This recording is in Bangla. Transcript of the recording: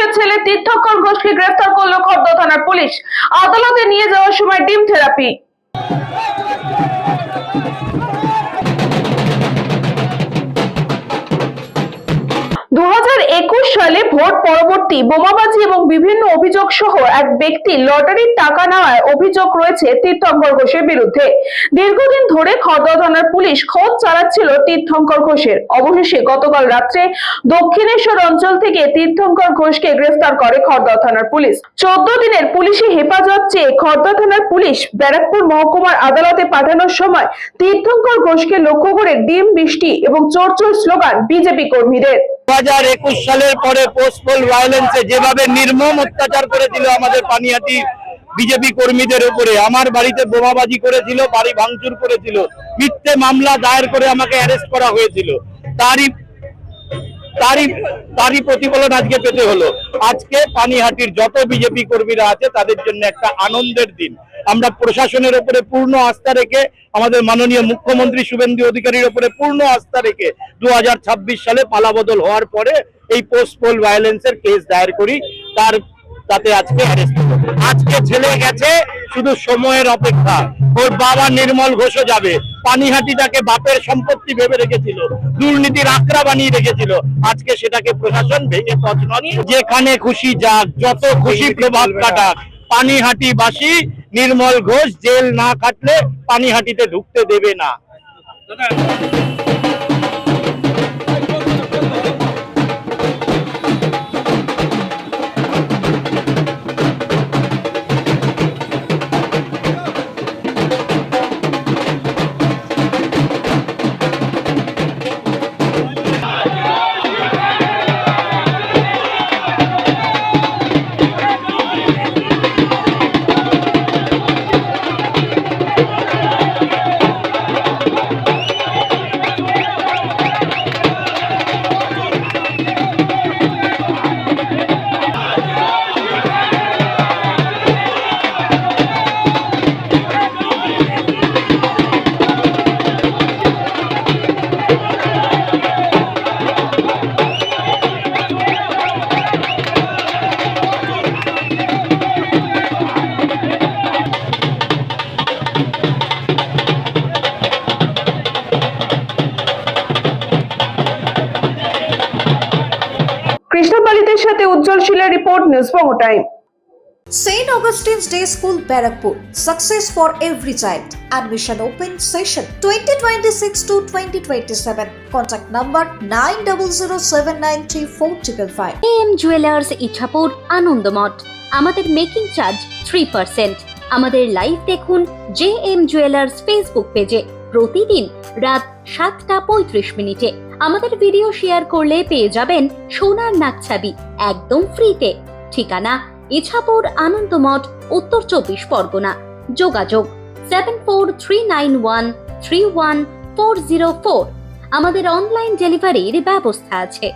ঘোষের ছেলে তীর্থঙ্কর ঘোষকে গ্রেফতার করলো খড়দহ থানার পুলিশ। আদালতে নিয়ে যাওয়ার সময় ডিম থেরাপি। 2021 সালে ভোট পরবর্তী বোমাবাজি এবং বিভিন্ন অভিযোগ সহ এক ব্যক্তি লটারির টাকা নেওয়ার অভিযোগ রয়েছে তীর্থঙ্কর ঘোষের বিরুদ্ধে। দীর্ঘদিন ধরে খড়দহ থানার পুলিশ খোঁজ চালাচ্ছিল তীর্থঙ্কর ঘোষের। অবশেষে গতকাল রাত্রে দক্ষিণেশ্বর অঞ্চল থেকে তীর্থঙ্কর ঘোষকে গ্রেফতার করে খড়দহ থানার পুলিশ। 14 দিনের পুলিশি হেফাজত চেয়ে খড়দহ থানার পুলিশ ব্যারাকপুর মহকুমার আদালতে পাঠানোর সময় তীর্থঙ্কর ঘোষকে লক্ষ্য করে ডিম বৃষ্টি এবং চোর চোর স্লোগান বিজেপি কর্মীদের। 2021 সালের পরে পোস্টপোল ভায়োলেন্সে যেভাবে নির্মম অত্যাচার করেছিল আমাদের পানিহাটি বিজেপি কর্মীদের উপরে, আমার বাড়িতে বোমাবাজি করেছিল, বাড়ি ভাঙচুর করেছিল, মিথ্যে মামলা দায়ের করে আমাকে অ্যারেস্ট করা হয়েছিল, তারই প্রতিফলন আজকে পেতে হলো। আজকে পানিহাটির যত বিজেপি কর্মীরা আছে তাদের জন্য একটা আনন্দের দিন। আমরা প্রশাসনের উপরে পূর্ণ আস্থা রেখে, আমাদের মাননীয় মুখ্যমন্ত্রী শুভেন্দু অধিকারীর উপরে পূর্ণ আস্থা রেখে 2026 সালে পালাবদল হওয়ার পরে এই পোস্টপোল ভায়োলেন্সের কেস দায়ের করি। তাতে আজকে অ্যারেস্ট হলো। আজকে ছেলে গেছে, শুধু সময়ের অপেক্ষা। ওর বাবা নির্মল ঘোষও যাবে। পানিহাটিটাকে বাপের সম্পত্তি ভেবে রেখেছিল, দুর্নীতির আখড়া বানিয়ে রেখেছিল, আজকে সেটাকে প্রশাসন ভেঙে তছনছ। যেখানে খুশি যাক, যত খুশি প্রভাব কাটাক, পানিহাটিবাসী নির্মল ঘোষ জেল না কাটলে পানিহাটিতে ঢুকতে দেবে না। কৃষ্ণপালিতের সাথে উজ্জ্বল শিলের report, news Banga time. St. Augustine's Day School, Barakpur. Success for every child. Admission open session 2026 to 2027. Contact number 9007934555. AM Jewelers Ichhapur Anandamath. আমাদের মেকিং চার্জ 3%। আমাদের লাইভ দেখুন JM Jewelers ফেসবুক পেজে প্রতিদিন রাত 7:35 আমাদের ভিডিও শেয়ার করলে পেয়ে যাবেন সোনার নাকছাবি একদম ফ্রিতে। ঠিকানা ইছাপুর আনন্দমঠ, উত্তর 24 পরগনা। যোগাযোগ 7439131404। আমাদের অনলাইন ডেলিভারির ব্যবস্থা আছে।